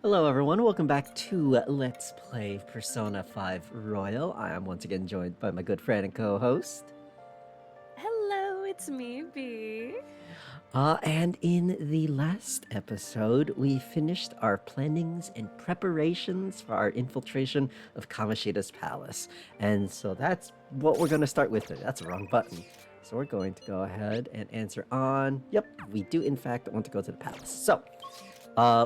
Hello everyone, welcome back to Let's Play Persona 5 Royal. I am once again joined by my good friend and co-host. Hello, it's me, B. And in the last episode, we finished our plannings and preparations for our infiltration of Kamoshida's palace. And so that's what we're going to start with today. That's the wrong button. So we're going to go ahead and answer on, yep, we do in fact want to go to the palace. So,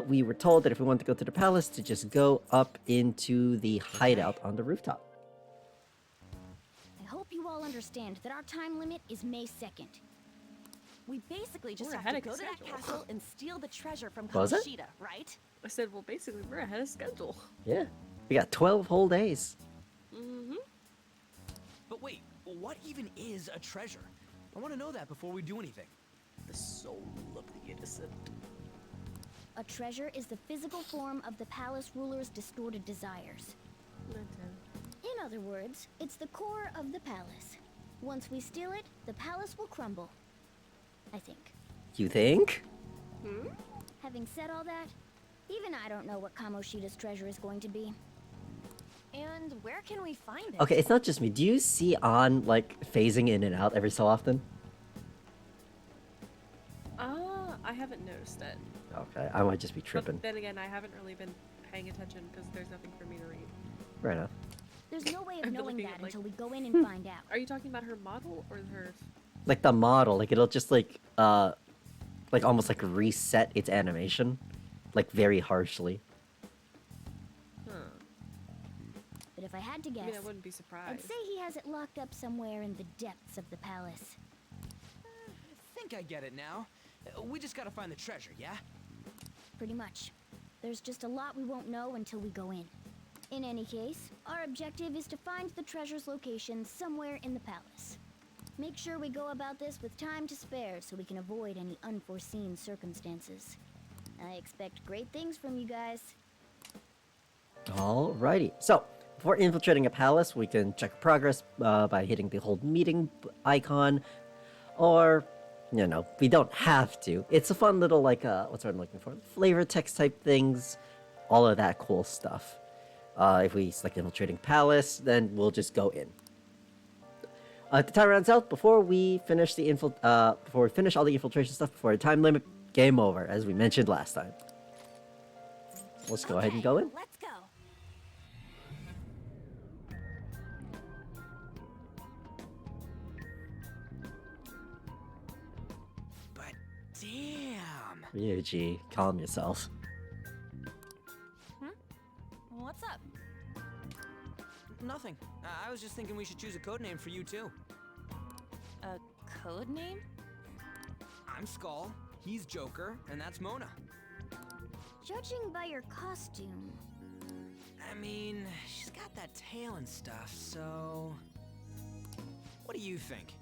we were told that if we want to go to the palace, to just go up into the hideout on the rooftop. I hope you all understand that our time limit is May 2nd. We basically just We're have ahead to of go to that schedule. castle and steal the treasure from Was it? Kamoshida, right? I said, well, basically, we're ahead of schedule. Yeah, we got 12 whole days. Mm-hmm. But wait, what even is a treasure? I want to know that before we do anything. The soul of the innocent. A treasure is the physical form of the palace ruler's distorted desires. In other words, it's the core of the palace. Once we steal it, the palace will crumble. I think. You think? Having said all that, even I don't know what Kamoshida's treasure is going to be. And where can we find it? Okay, it's not just me. Do you see On, like, phasing in and out every so often? I haven't noticed it. Okay, I might just be tripping. But then again, I haven't really been paying attention because there's nothing for me to read. Right on. There's no way of I'm knowing looking that at, like- until we go in and find out. Are you talking about her model or her... Like the model, like it'll just like almost like reset its animation, like very harshly. Huh. But if I had to I guess, mean, I wouldn't be I'd surprised. say he has it locked up somewhere in the depths of the palace. I think I get it now. We just gotta find the treasure, yeah? Pretty much. There's just a lot we won't know until we go in. In any case, our objective is to find the treasure's location somewhere in the palace. Make sure we go about this with time to spare so we can avoid any unforeseen circumstances. I expect great things from you guys. Alrighty. So, before infiltrating a palace, we can check progress by hitting the hold meeting icon, or, you know, we don't have to. It's a fun little, like, what's what I'm looking for? Flavor text type things, all of that cool stuff. If we select infiltrating palace, then we'll just go in. The time runs out before we finish the all the infiltration stuff before the time limit. Game over, as we mentioned last time. Let's go ahead and go in. Let's go. But damn! Ryuji, calm yourself. What's up? Nothing. I was just thinking we should choose a code name for you too. A code name? I'm Skull, he's Joker, and that's Mona. Judging by your costume, I mean, she's got that tail and stuff, so... What do you think?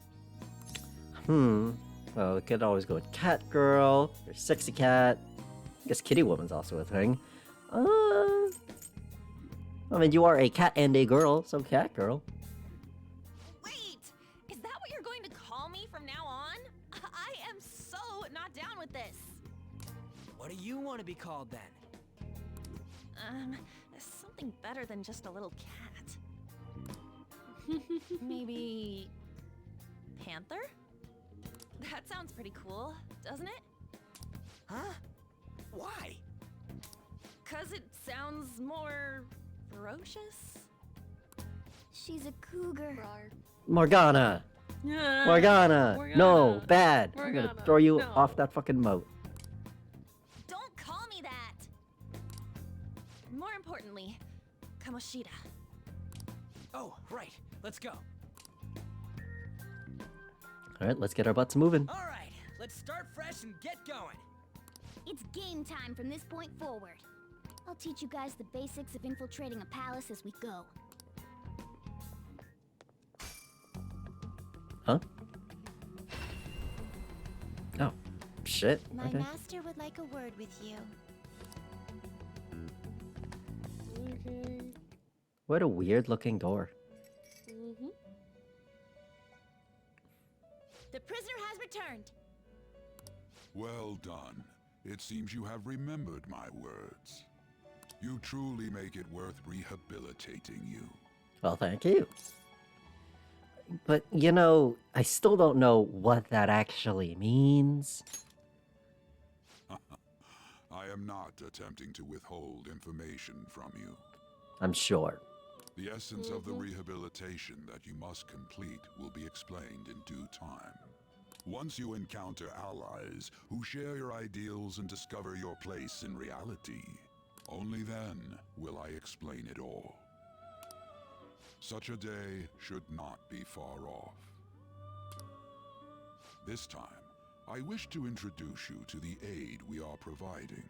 Well, we could always go with Cat Girl, or Sexy Cat. I guess Kitty Woman's also a thing. I mean, you are a cat and a girl, so Cat Girl. Wait! Is that what you're going to call me from now on? I am so not down with this. What do you want to be called then? Something better than just a little cat. Maybe... Panther? That sounds pretty cool, doesn't it? Huh? Why? 'Cause it sounds more... ferocious? she's a cougar. Morgana! Morgana! No, bad! I'm gonna Morgana, throw you no. off that fucking moat. Don't call me that! More importantly, Kamoshida. Oh, right. Let's go. Alright, let's get our butts moving. All right, let's start fresh and get going. It's game time from this point forward. I'll teach you guys the basics of infiltrating a palace as we go. Huh? Oh, shit. My Okay. master would like a word with you. Okay. What a weird looking door. Mm-hmm. The prisoner has returned. Well done. It seems you have remembered my words. You truly make it worth rehabilitating you. Well, thank you. But, you know, I still don't know what that actually means. I am not attempting to withhold information from you. I'm sure. The essence of the rehabilitation that you must complete will be explained in due time. Once you encounter allies who share your ideals and discover your place in reality, only then will I explain it all. Such a day should not be far off. This time, I wish to introduce you to the aid we are providing.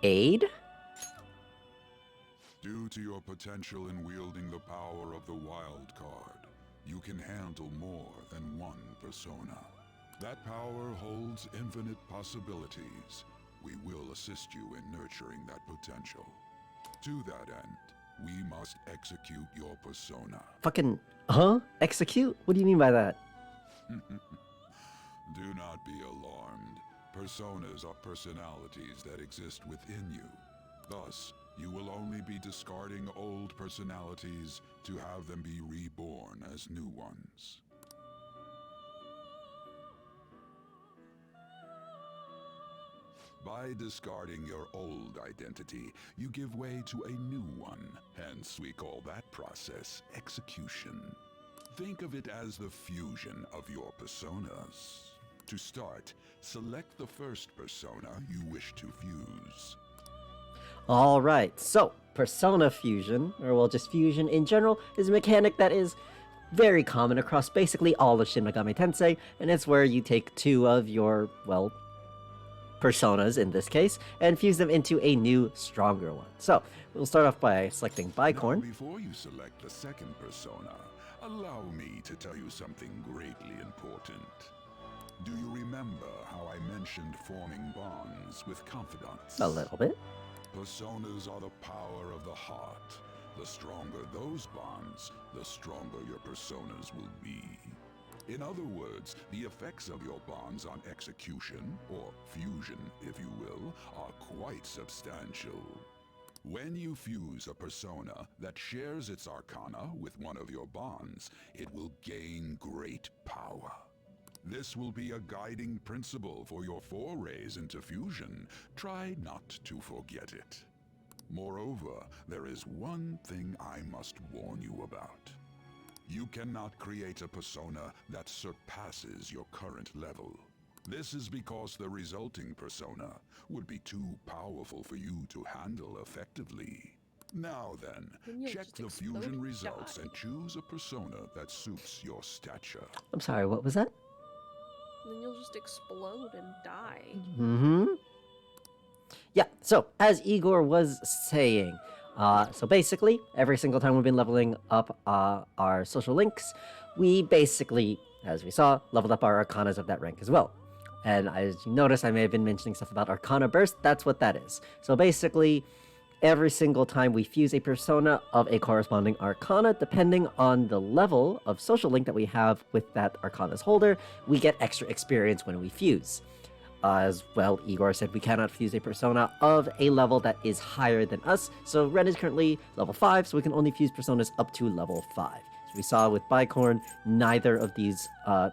Aid? Due to your potential in wielding the power of the wild card, you can handle more than one persona. That power holds infinite possibilities. We will assist you in nurturing that potential. To that end, we must execute your persona. Fucking, huh? Execute? What do you mean by that? Do not be alarmed. Personas are personalities that exist within you. Thus, you will only be discarding old personalities to have them be reborn as new ones. By discarding your old identity, you give way to a new one. Hence, we call that process execution. Think of it as the fusion of your personas. To start, select the first persona you wish to fuse. Alright, so persona fusion, or well, just fusion in general, is a mechanic that is very common across basically all of Shin Megami Tensei, and it's where you take two of your, well, personas in this case, and fuse them into a new, stronger one. So, we'll start off by selecting Now, Bicorn. before you select the second persona, allow me to tell you something greatly important. Do you remember how I mentioned forming bonds with confidants? A little bit. Personas are the power of the heart. The stronger those bonds, the stronger your personas will be. In other words, the effects of your bonds on execution, or fusion if you will, are quite substantial. When you fuse a persona that shares its arcana with one of your bonds, it will gain great power. This will be a guiding principle for your forays into fusion. Try not to forget it. Moreover, there is one thing I must warn you about. You cannot create a persona that surpasses your current level. This is because the resulting persona would be too powerful for you to handle effectively. Now then, Then you'll check just the explode fusion and results die. and choose a persona that suits your stature. I'm sorry, what was that? Then you'll just explode and die. Mm-hmm. Yeah, so as Igor was saying, so basically, every single time we've been leveling up our social links, we basically, as we saw, leveled up our Arcanas of that rank as well. And as you notice, I may have been mentioning stuff about Arcana Burst, that's what that is. So basically, every single time we fuse a persona of a corresponding Arcana, depending on the level of social link that we have with that Arcana's holder, we get extra experience when we fuse. As well, Igor said we cannot fuse a persona of a level that is higher than us, so Ren is currently level 5, so we can only fuse personas up to level 5. As we saw with Bicorn, neither of these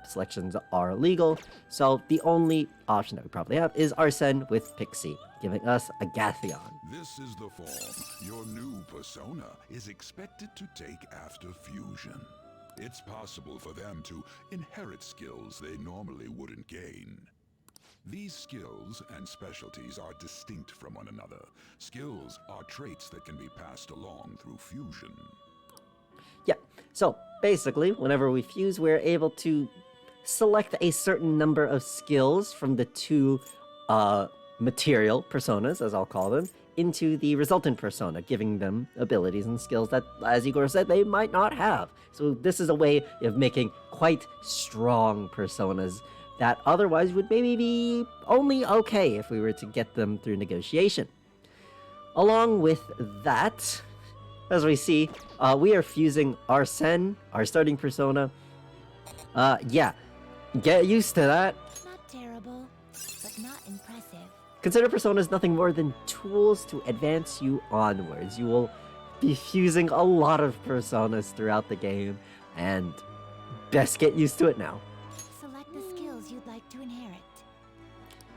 selections are legal, so the only option that we probably have is Arsene with Pixie, giving us a Gathion. This is the form your new persona is expected to take after fusion. It's possible for them to inherit skills they normally wouldn't gain. These skills and specialties are distinct from one another. Skills are traits that can be passed along through fusion. Yeah, so basically, whenever we fuse, we're able to select a certain number of skills from the two material personas, as I'll call them, into the resultant persona, giving them abilities and skills that, as Igor said, they might not have. So this is a way of making quite strong personas that otherwise would maybe be only okay if we were to get them through negotiation. Along with that, as we see, we are fusing Arsene, our starting persona. Yeah, get used to that. Not terrible, but not impressive. Consider personas nothing more than tools to advance you onwards. You will be fusing a lot of personas throughout the game, and best get used to it now. Select the skills you'd like to inherit.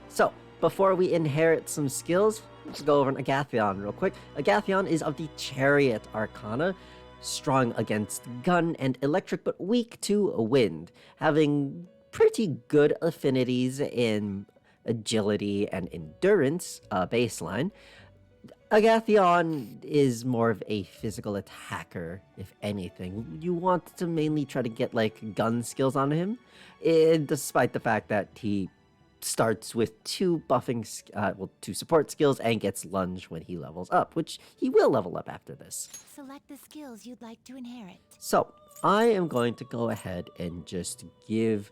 So, before we inherit some skills, let's go over an Agathion real quick. Agathion is of the Chariot Arcana, strong against gun and electric, but weak to wind, having pretty good affinities in agility and endurance baseline. Agathion is more of a physical attacker, if anything. You want to mainly try to get, like, gun skills on him, despite the fact that he starts with two support skills and gets lunge when he levels up, which he will level up after this. Select the skills you'd like to inherit. So, I am going to go ahead and just give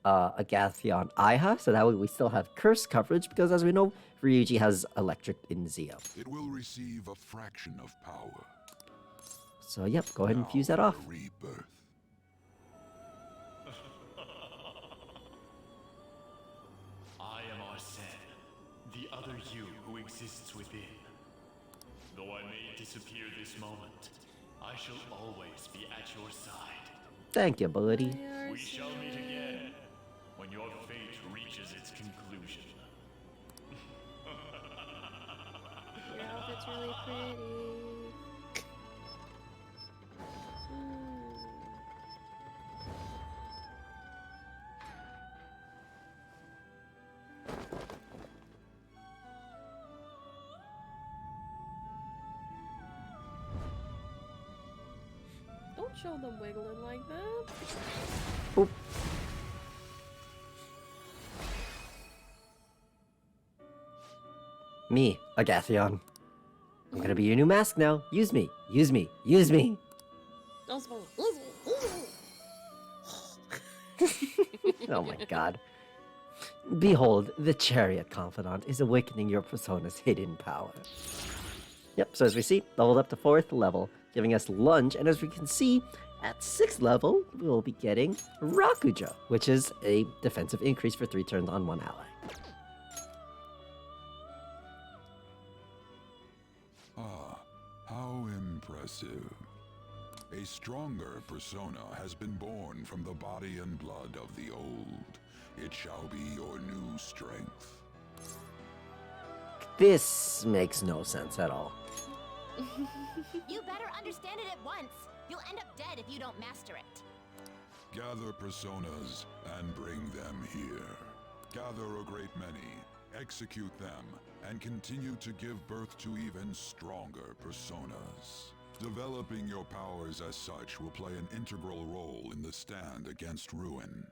Agathion Iha, so that way we still have curse coverage, because as we know, Ryuji has electric in Zeo. It will receive a fraction of power. So, yep, go ahead and fuse that Now off. the rebirth. I am Arsene, the other you who exists within. Though I may disappear this moment, I shall always be at your side. Thank you, buddy. We shall meet again when your fate reaches its conclusion. Your outfit's really pretty. Don't show them wiggling like that. Oop. Me, Agathion. I'm gonna be your new mask now. Use me, use me, use me. Oh my god. Behold, the Chariot Confidant is awakening your persona's hidden power. Yep, so as we see, leveled up to 4th level, giving us lunge, and as we can see, at 6th level, we'll be getting Rakujo, which is a defensive increase for 3 turns on 1 ally. Ah, how impressive. A stronger persona has been born from the body and blood of the old. It shall be your new strength. This makes no sense at all. You better understand it at once. You'll end up dead if you don't master it. Gather personas and bring them here. Gather a great many, execute them, and continue to give birth to even stronger personas. Developing your powers as such will play an integral role in the stand against ruin.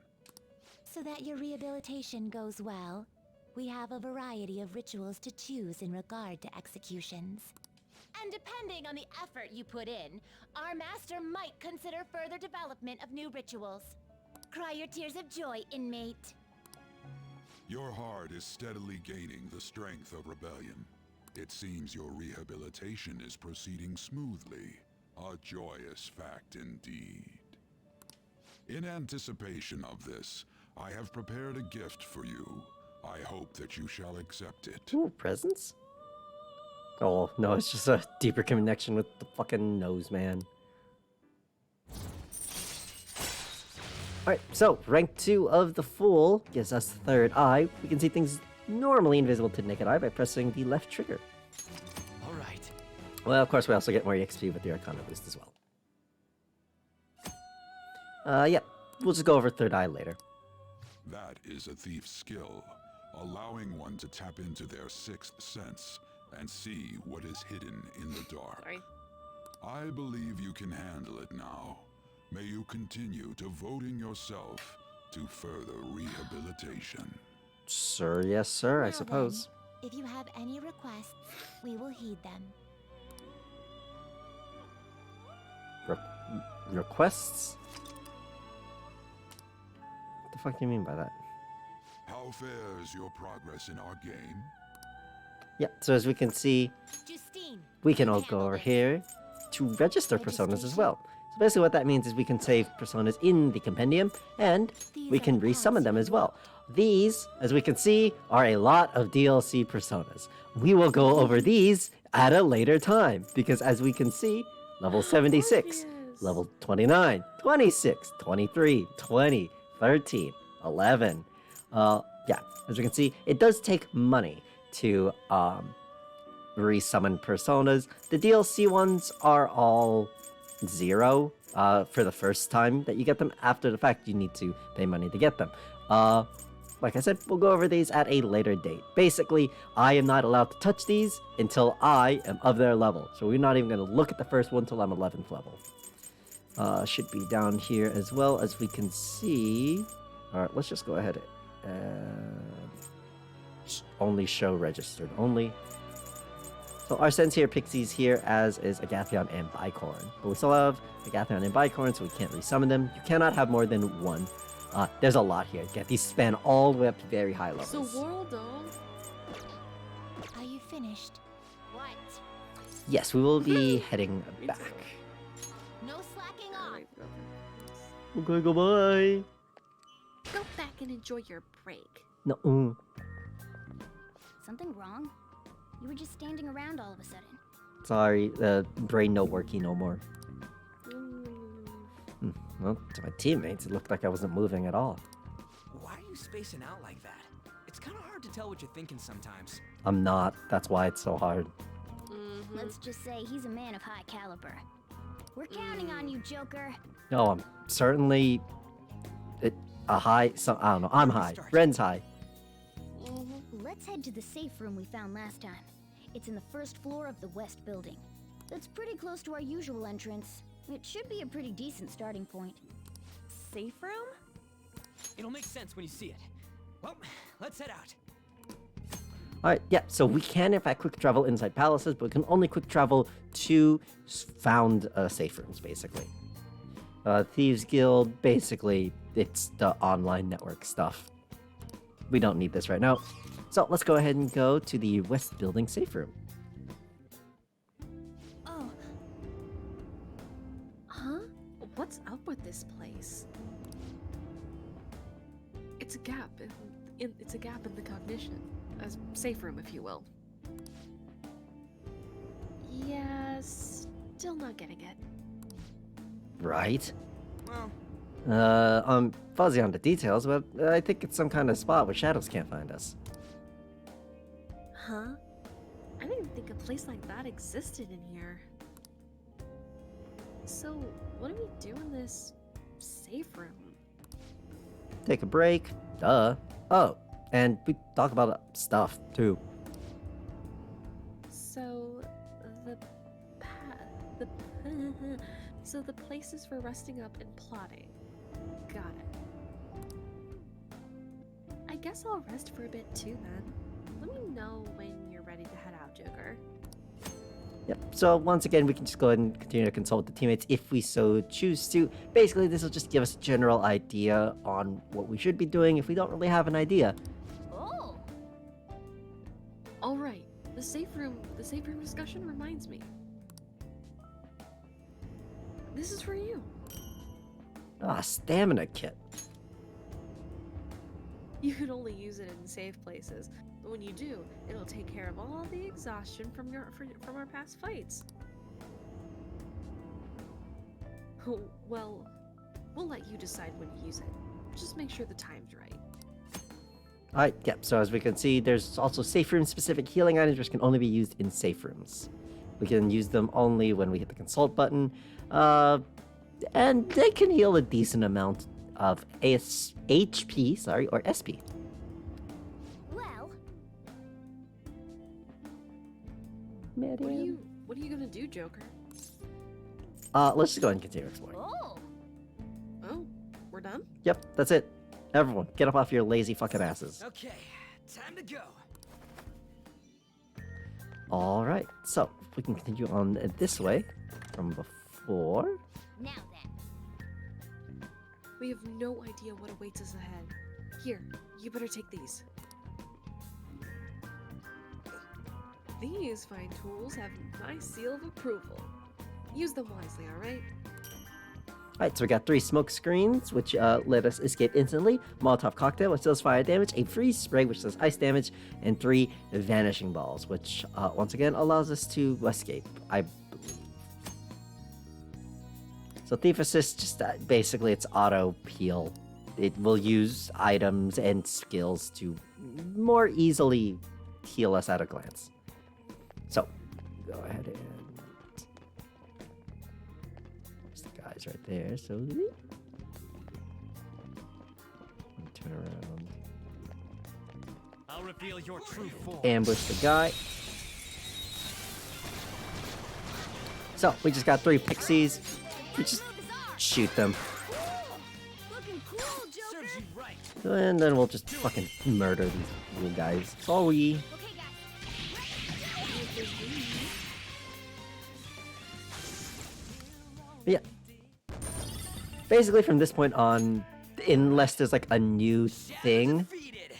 So that your rehabilitation goes well, we have a variety of rituals to choose in regard to executions. And depending on the effort you put in, our master might consider further development of new rituals. Cry your tears of joy, inmate. Your heart is steadily gaining the strength of rebellion. It seems your rehabilitation is proceeding smoothly. A joyous fact indeed. In anticipation of this, I have prepared a gift for you. I hope that you shall accept it. Ooh, presents? Oh, no, it's just a deeper connection with the fucking nose, man. Alright, so, rank 2 of the Fool gives us Third Eye. We can see things normally invisible to naked eye by pressing the left trigger. Alright. Well, of course, we also get more EXP with the Arcana boost as well. Yeah, we'll just go over Third Eye later. That is a thief's skill, allowing one to tap into their 6th sense and see what is hidden in the dark. Sorry. I believe you can handle it now. May you continue devoting yourself to further rehabilitation. Sir, yes, sir, I Now suppose. then, if you have any requests, we will heed them. Requests? What the fuck do you mean by that? How fares your progress in our game? Yeah, so as we can see, Justine, we can you all go handle over this. here to register personas as well. So basically what that means is we can save personas in the compendium, and we can resummon them as well. These, as we can see, are a lot of DLC personas. We will go over these at a later time, because as we can see, level 76, Yes. level 29, 26, 23, 20, 13, 11. Yeah, as we can see, it does take money to resummon personas. The DLC ones are all 0 for the first time that you get them. After the fact, you need to pay money to get them. Like I said, we'll go over these at a later date. Basically, I am not allowed to touch these until I am of their level. So we're not even going to look at the first one until I'm 11th level. Should be down here as well, as we can see. Alright, let's just go ahead and only show registered only. So our sense here picks these here, as is Agathion and Bicorn. But we still have Agathion and Bicorn, so we can't resummon them. You cannot have more than one. There's a lot here. Get these span all the way up to very high levels. So World on. Are you finished? What? Yes, we will be heading Me back. too. No slacking off. Alright, okay. Okay, goodbye. Go back and enjoy your break. No. Something wrong? You were just standing around all of a sudden. Sorry, the brain no worky no more. Mm. Well, to my teammates, it looked like I wasn't moving at all. Why are you spacing out like that? It's kind of hard to tell what you're thinking sometimes. I'm not. That's why it's so hard. Mhm. Let's just say he's a man of high caliber. We're counting on you, Joker. No, I'm certainly a high. So, I don't know. I'm high. Ren's high. Let's head to the safe room we found last time. It's in the first floor of the west building. That's pretty close to our usual entrance. It should be a pretty decent starting point. Safe room? It'll make sense when you see it. Well, let's head out. Alright, yeah, so we can in fact quick travel inside palaces, but we can only quick travel to found safe rooms, basically. Thieves Guild, basically, it's the online network stuff. We don't need this right now. So let's go ahead and go to the west building safe room. Oh. Huh? What's up with this place? It's a gap it's a gap in the cognition. A safe room, if you will. Yeah, still not getting it. Right? Well, I'm fuzzy on the details, but I think it's some kind of spot where shadows can't find us. Huh? I didn't think a place like that existed in here. So, what do we do in this safe room? Take a break. Duh. Oh, and we talk about stuff, too. So, so the places for resting up and plotting. Got it. I guess I'll rest for a bit too then. Let me know when you're ready to head out, Joker. Yep, so once again, we can just go ahead and continue to consult the teammates if we so choose to. Basically, this will just give us a general idea on what we should be doing if we don't really have an idea. Oh! Alright, the safe room discussion reminds me. This is for you. Ah, stamina kit. You can only use it in safe places. But when you do, it'll take care of all the exhaustion from our past fights. Oh, well, we'll let you decide when to use it. Just make sure the time's right. Alright, yep, so as we can see, there's also safe room specific healing items which can only be used in safe rooms. We can use them only when we hit the consult button, and they can heal a decent amount of HP, or SP. Well, What are you gonna do, Joker? Let's just go ahead and continue exploring. oh! Oh, we're done? Yep, that's it. Everyone, get up off your lazy fucking asses. okay, time to go. Alright, so if we can continue on this way from before. Now then. We have no idea what awaits us ahead. Here, you better take these. These fine tools have my seal of approval. Use them wisely, alright? Alright, so we got 3 smoke screens, which let us escape instantly. Molotov cocktail, which does fire damage. A freeze spray, which does ice damage. And 3 vanishing balls, which once again allows us to escape, I believe. So Thief Assist, just basically it's auto peel. It will use items and skills to more easily heal us at a glance. So, go ahead and... There's the guys right there, so... Let me turn around. I'll reveal your true form. Ambush the guy. So, we just got 3 pixies. We just shoot them. Looking cool, Joker. Serves you right. And then we'll just fucking murder these little guys. Sorry. Okay, guys. But yeah. Basically, from this point on, unless there's like a new thing Defeated.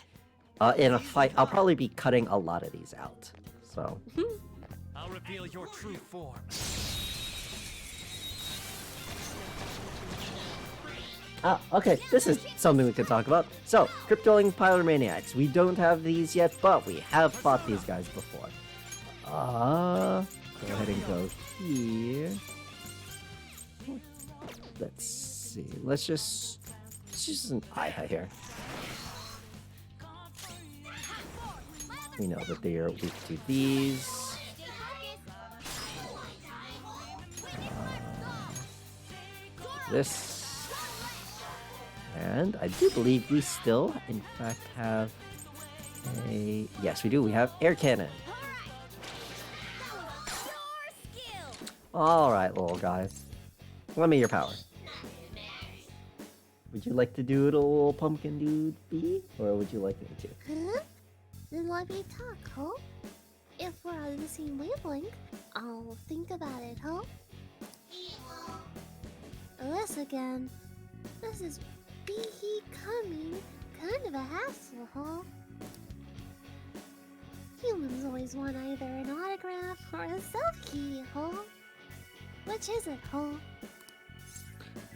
in a fight, I'll probably be cutting a lot of these out. So, I'll reveal your true form. okay, this is something we can talk about. So, cryptoling pyromaniacs. We don't have these yet, but we have fought these guys before. Go ahead and go here. Let's see. Let's just an eye here. We know that they are weak to these. This. And I do believe we still, in fact, have a... Yes, we do. We have air cannon. Alright, little guys. Lend me your power. Would you like to do it, a little pumpkin dude B? Or would you like me to? Huh? Then let me talk, huh? If we're on the same wavelength, I'll think about it, huh? This again. This is be he coming kind of a hassle, huh? Humans always want either an autograph or a selfie, huh? Which is it,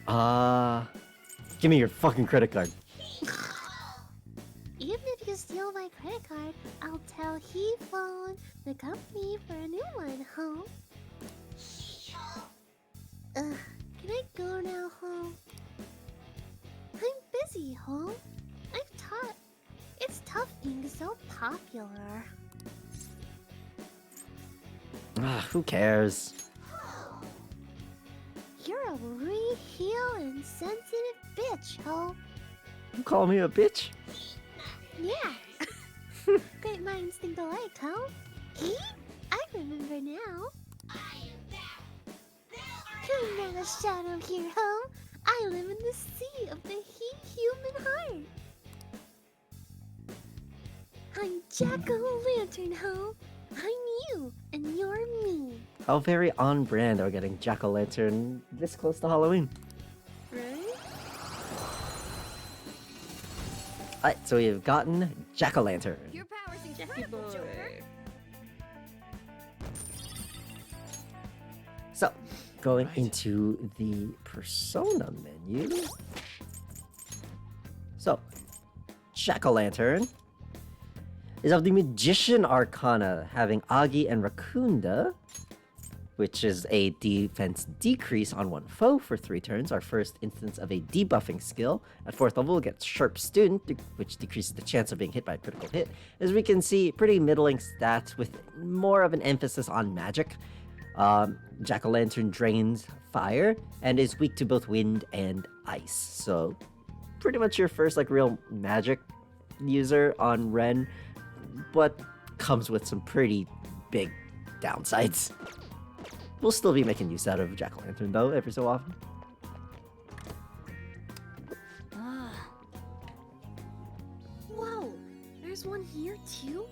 huh? Give me your fucking credit card. Even if you steal my credit card, I'll tell he phoned the company for a new one, huh? Can I go now, huh? I'm busy, huh? It's tough being so popular. Who cares? You're a real and sensitive bitch, huh? You call me a bitch? Yeah. Great minds think alike, huh? I remember now. Come not a shadow here, huh? I live in the sea of the human heart. I'm Jack-o'-lantern, huh? I'm you, and you're me. How very on brand are getting jack-o'-lantern this close to Halloween. Right? Alright, so we've gotten jack-o'-lantern. Your power's Jackie incredible, boy. Joker. So, going into the persona menu. So, jack-o'-lantern is of the Magician Arcana, having Agi and Rakunda, which is a defense decrease on one foe for 3 turns, our first instance of a debuffing skill. At 4th level, it gets Sharp Student, which decreases the chance of being hit by a critical hit. As we can see, pretty middling stats with more of an emphasis on magic. Jack-o'-lantern drains fire and is weak to both wind and ice. So, pretty much your first real magic user on Ren, but comes with some pretty big downsides. We'll still be making use out of Jack-o'-lantern though, every so often. Whoa! There's one here too?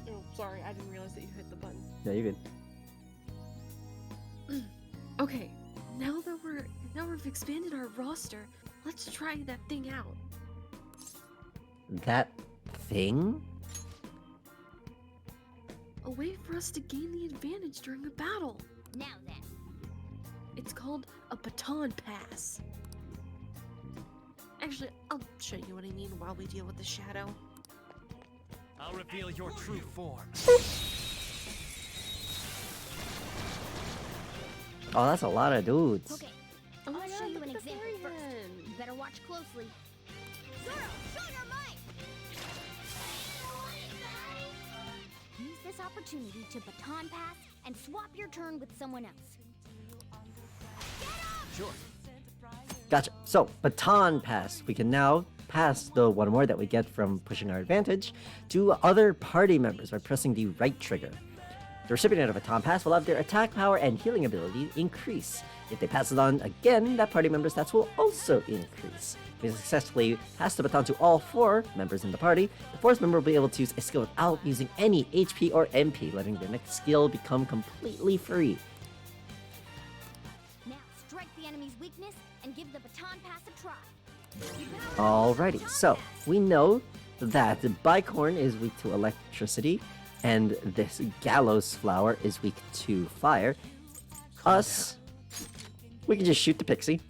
Oh, sorry, I didn't realize that you hit the button. Yeah, you're good. Okay, now that we've expanded our roster, let's try that thing out. That thing? A way for us to gain the advantage during a battle. Now then. It's called a baton pass. Actually, I'll show you what I mean while we deal with the shadow. I'll reveal your true form. Oh, that's a lot of dudes. Okay, Oh I'll my show god, you look an at the example fairy first. hen. You better watch closely. Zoro, show your might! Use this opportunity to baton pass and swap your turn with someone else. Sure. Gotcha. So, baton pass. We can now pass the one more that we get from pushing our advantage to other party members by pressing the right trigger. The recipient of a baton pass will have their attack power and healing ability increase. If they pass it on again, that party member's stats will also increase. If we successfully pass the baton to all 4 members in the party, the 4th member will be able to use a skill without using any HP or MP, letting their next skill become completely free. Now strike the enemy's weakness and give the baton pass a try. Alrighty, so we know that the bicorn is weak to electricity, and this gallows flower is weak to fire. Us, we can just shoot the pixie.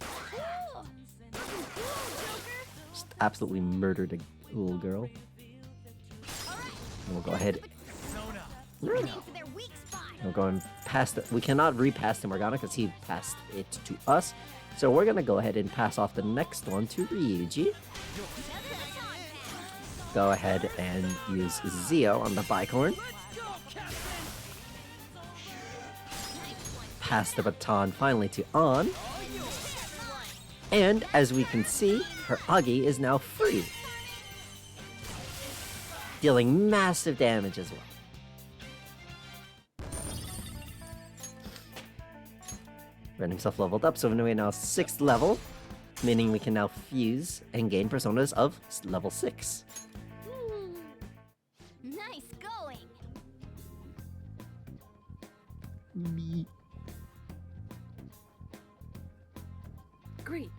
Just absolutely murdered a little girl. And we'll go ahead. Aim for their weak spot. We're going past it. We cannot repass to Morgana because he passed it to us. So we're gonna go ahead and pass off the next one to Ryuji. Go ahead and use Zio on the bicorn. Pass the baton finally to An. And as we can see, her Agi is now free, dealing massive damage as well. Ren himself leveled up, so we're now 6th level, meaning we can now fuse and gain personas of level 6. Nice going. Me. Great.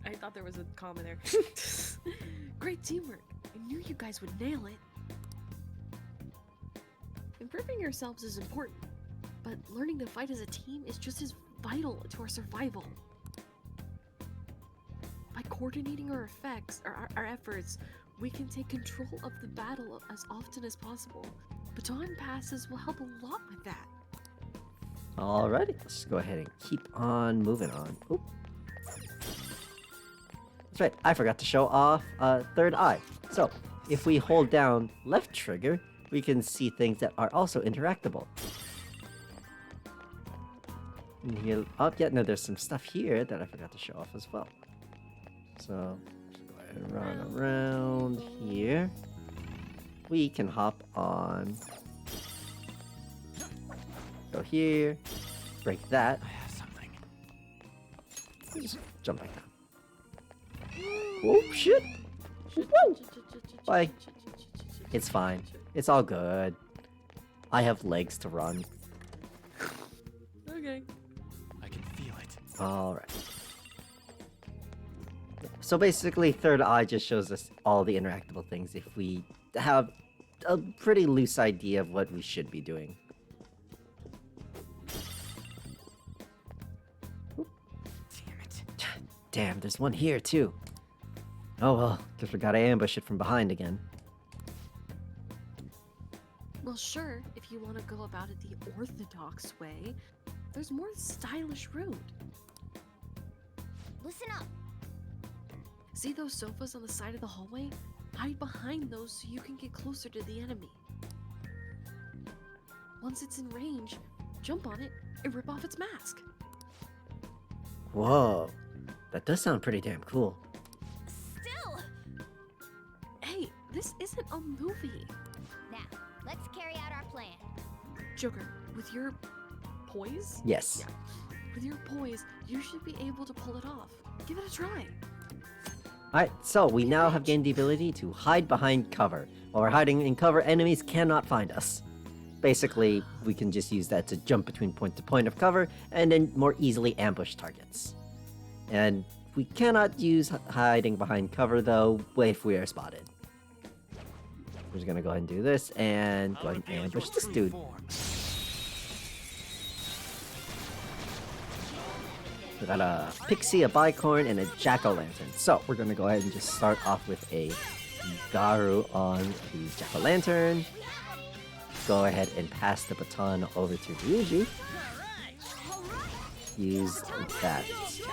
I thought there was a comma there. Great teamwork. I knew you guys would nail it. Improving yourselves is important, but learning to fight as a team is just as vital to our survival. By coordinating our effects, our efforts, we can take control of the battle as often as possible. Baton passes will help a lot with that. Alrighty, let's go ahead and keep on moving on. Oop. That's right, I forgot to show off third eye. So, if we hold down left trigger, we can see things that are also interactable. And here, oh yeah, no, there's some stuff here that I forgot to show off as well. So, just go ahead and run around here. We can hop on. Go here, break that. I have something. Just jump back down. Oh shit! Woo! Bye. It's fine. It's all good. I have legs to run. Okay. I can feel it. Alright. So basically, third eye just shows us all the interactable things if we have a pretty loose idea of what we should be doing. Damn it. Damn, there's one here too. Oh well, guess we gotta ambush it from behind again. Well, sure, if you want to go about it the orthodox way, there's more stylish route. Listen up. See those sofas on the side of the hallway? Hide behind those so you can get closer to the enemy. Once it's in range, jump on it and rip off its mask. Whoa, that does sound pretty damn cool. Still. Hey, this isn't a movie. Now, let's carry out our plan. Joker, with your poise? Yes. Yeah. With your poise, you should be able to pull it off. Give it a try. Alright, so we now have gained the ability to hide behind cover. While we're hiding in cover, enemies cannot find us. Basically, we can just use that to jump between point to point of cover and then more easily ambush targets. And we cannot use hiding behind cover though if we are spotted. We're just gonna go ahead and do this and go ahead and ambush this dude. We got a pixie, a bicorn, and a jack-o'-lantern. So we're gonna go ahead and just start off with a Garu on the jack-o'-lantern. Go ahead and pass the baton over to Ryuji. Use that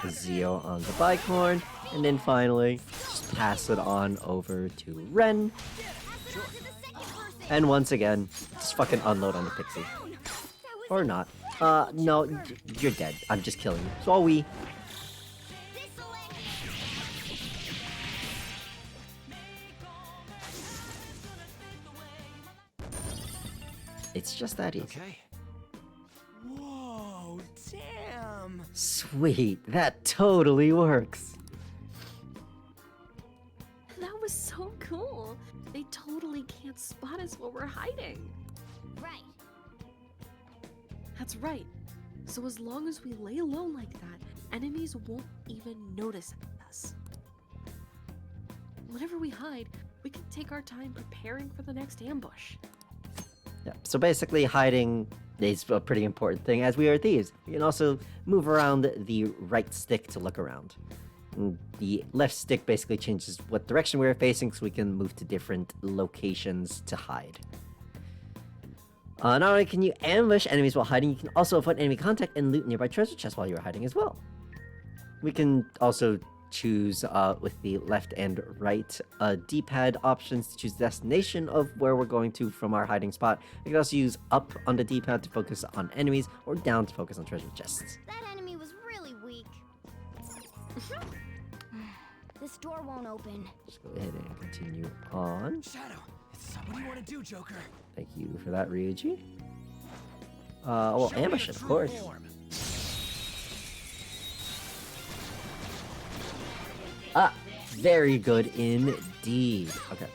Zeo on the bicorn, and then finally just pass it on over to Ren. And once again, just fucking unload on the pixie. Or not. No, you're dead. I'm just killing you. Sorry. It's just that easy. Okay. Whoa, damn! Sweet, that totally works. That was so cool. They totally can't spot us while we're hiding. Right. That's right. So as long as we lay low like that, enemies won't even notice us. Whenever we hide, we can take our time preparing for the next ambush. Yeah, so basically hiding is a pretty important thing as we are thieves. We can also move around the right stick to look around. And the left stick basically changes what direction we're facing so we can move to different locations to hide. Not only can you ambush enemies while hiding, you can also avoid enemy contact and loot nearby treasure chests while you're hiding as well. We can also choose with the left and right D-pad options to choose the destination of where we're going to from our hiding spot. You can also use up on the D-pad to focus on enemies or down to focus on treasure chests. That enemy was really weak. This door won't open. Just go ahead and continue on. Shadow, what do you want to do, Joker? Thank you for that, Ryuji. Well, ambush it, of course. Ah, very good indeed. Okay,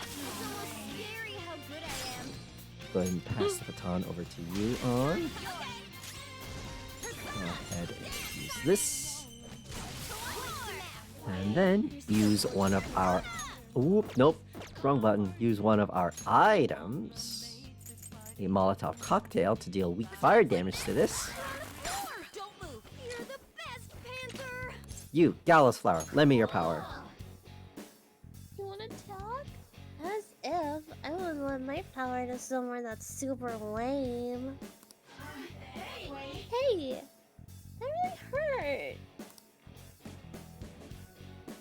Scary how good I am. go ahead and pass the baton over to you on. Go ahead and use this. And then use one of our... Oop, nope, wrong button. Use one of our items. A Molotov cocktail to deal weak fire damage to this. Don't move. You're the best, Panther. You, Gallows Flower, lend me your power. You wanna talk? As if I would lend my power to someone that's super lame. Hey! That really hurt!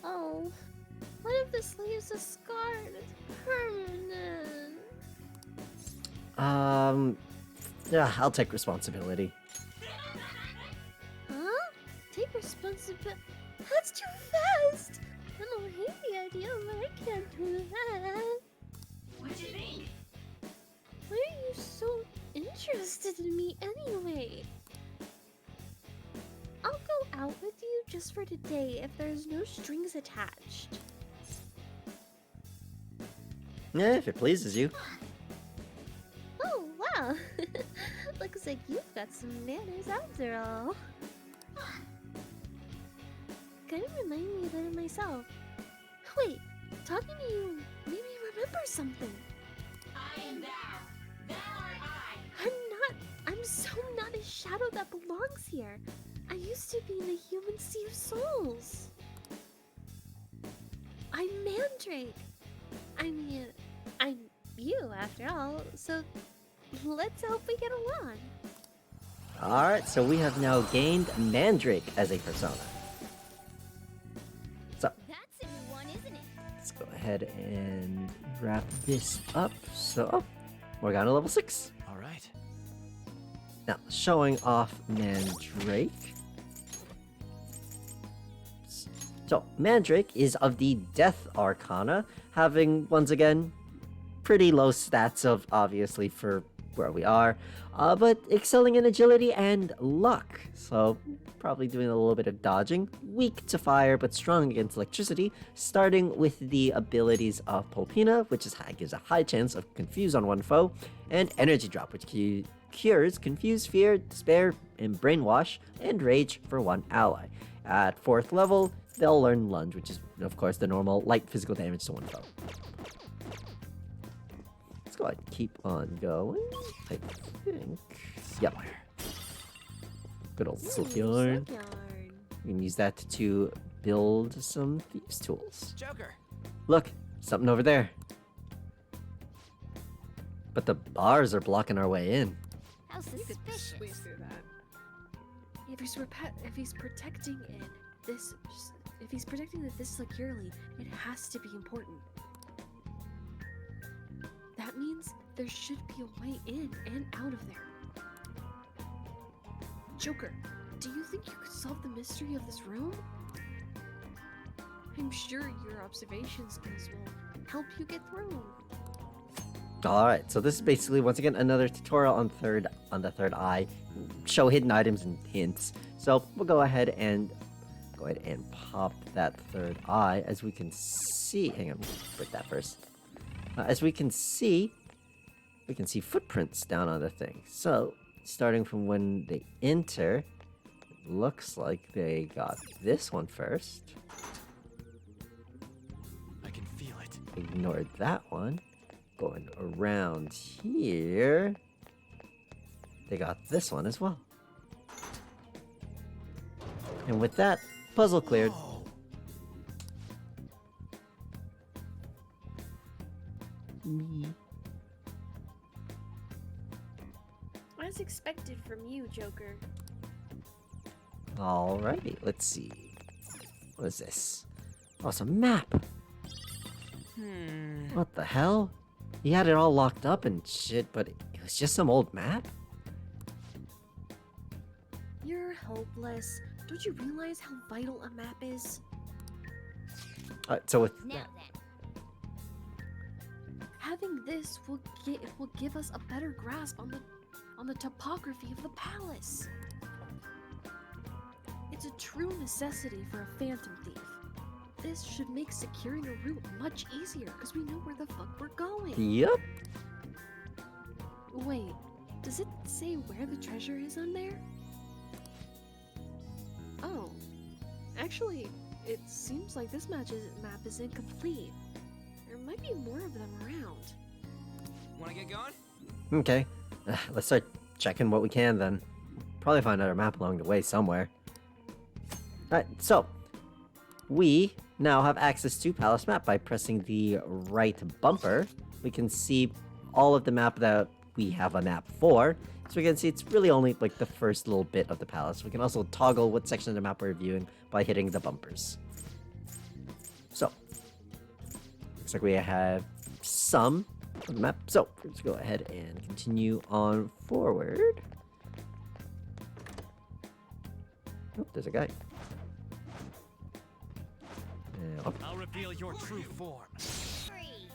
Oh, what if this leaves a scar that's permanent? Yeah, I'll take responsibility. Huh? Take responsibility? That's too fast! I don't hate the idea, but I can't do that. What you think? Why are you so interested in me anyway? I'll go out with you just for today if there's no strings attached. Yeah, if it pleases you. Oh, wow. Looks like you've got some manners after all. Kind of remind me a bit of myself. Wait, talking to you made me remember something. I am thou. Thou art I. I'm so not a shadow that belongs here. I used to be in the human sea of souls. I'm Mandrake. I mean, I'm you after all, so let's hope we get along. Alright, so we have now gained Mandrake as a persona. So, That's a new one, isn't it? let's go ahead and wrap this up. So, we're down to level 6. All right. Now, showing off Mandrake. So, Mandrake is of the Death Arcana, having, once again, pretty low stats of, obviously, for where we are, but excelling in agility and luck. So, probably doing a little bit of dodging. Weak to fire, but strong against electricity, starting with the abilities of Pulpina, which gives a high chance of Confuse on one foe, and Energy Drop, which cures Confuse, Fear, Despair, and Brainwash, and Rage for one ally. At 4th level, they'll learn Lunge, which is, of course, the normal light physical damage to one foe. Let's go ahead and keep on going, I think. Yep. Good old silk Ooh, yarn. silk yarn. We can use that to build some thieves' tools. Joker. Look, something over there. But the bars are blocking our way in. How You could suspicious. squeeze through that. If he's protecting if he's protecting it this securely, it has to be important. That means there should be a way in and out of there. Joker, do you think you could solve the mystery of this room? I'm sure your observation skills will help you get through. Alright, so this is basically once again another tutorial on the third eye. Show hidden items and hints. So we'll go ahead and pop that third eye. As we can see, hang on, break that first. As we can see footprints down on the thing. So starting from when they enter, it looks like they got this one first. I can feel it. Ignored that one. Going around here, they got this one as well. And with that, puzzle cleared. Whoa. Me. As expected from you, Joker. Alrighty, let's see. What is this? Oh, it's a map. What the hell? He had it all locked up and shit, but it was just some old map? You're hopeless. Don't you realize how vital a map is? So with Now that, then. Having this will give us a better grasp on the topography of the palace. It's a true necessity for a phantom thief. This should make securing a route much easier because we know where the fuck we're going. yep. Wait, does it say where the treasure is on there? Oh, actually, it seems like this map is incomplete. There might be more of them around. Wanna get going? Okay, let's start checking what we can then. Probably find another map along the way somewhere. Alright, so we now have access to Palace Map by pressing the right bumper. We can see all of the map that we have a map for. So we can see it's really only like the first little bit of the palace. We can also toggle what section of the map we're viewing by hitting the bumpers. So, looks like we have some of the map. So, let's go ahead and continue on forward. Oh, there's a guy. And I'll reveal your true form. Free.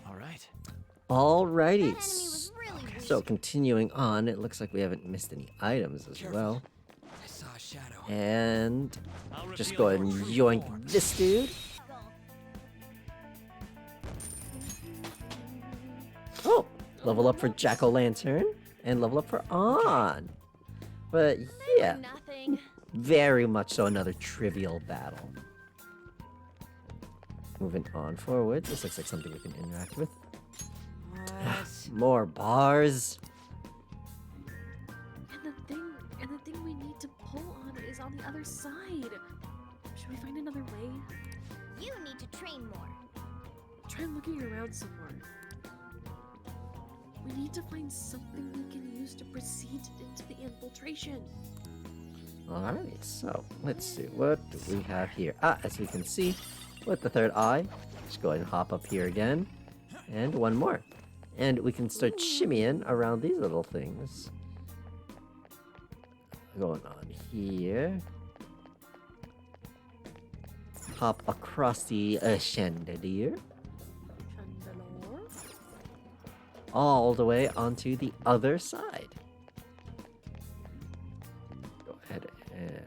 All right. alrighty. That enemy was really weak. So continuing on, it looks like we haven't missed any items as Careful. well. I saw a shadow. And I'll just reveal go ahead and your true yoink form. this dude. Oh, level up for Jack-O-Lantern and level up for On. But yeah, Nothing. very much so another trivial battle. Moving on forward, this looks like something we can interact with. What? More bars. And the thing we need to pull on is on the other side. Should we find another way? You need to train more. Try looking around some more. We need to find something we can use to proceed into the infiltration. Alright, so let's see, what do we have here? As we can see, with the third eye, just go ahead and hop up here again, and one more. And we can start shimmying around these little things. Going on here. Hop across the chandelier, Chandelier. all the way onto the other side. Go ahead and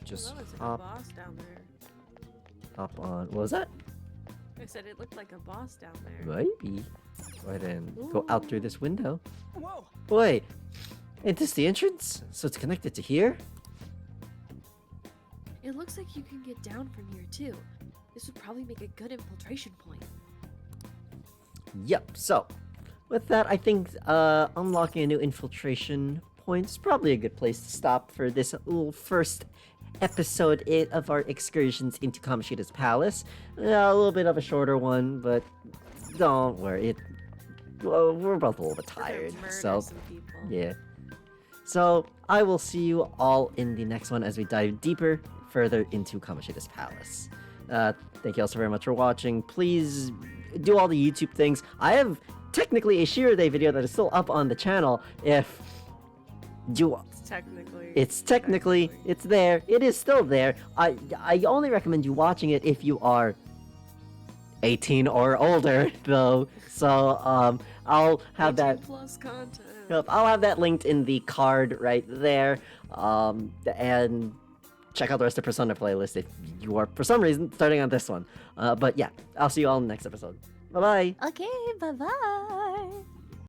just hop down there. on. What was that? I said it looked like a boss down there. Maybe. Go ahead and go out through this window. Whoa! Wait, ain't this the entrance? So it's connected to here? It looks like you can get down from here too. This would probably make a good infiltration point. Yep, so with that, I think unlocking a new infiltration point is probably a good place to stop for this little first episode of our excursions into Kamoshida's palace. A little bit of a shorter one, but don't worry. Well, we're both a little bit We're gonna tired, murder so some people. yeah. So I will see you all in the next one as we dive deeper, further into Kamoshida's palace. Thank you all so very much for watching. Please do all the YouTube things. I have technically a Shiro Day video that is still up on the channel. If you, it's technically it's there. It is still there. I only recommend you watching it if you are 18 or older, though. So I'll have 18 that. plus content. Yep, I'll have that linked in the card right there. And check out the rest of Persona playlist if you are, for some reason, starting on this one. But yeah, I'll see you all in the next episode. Bye-bye! Okay, bye bye.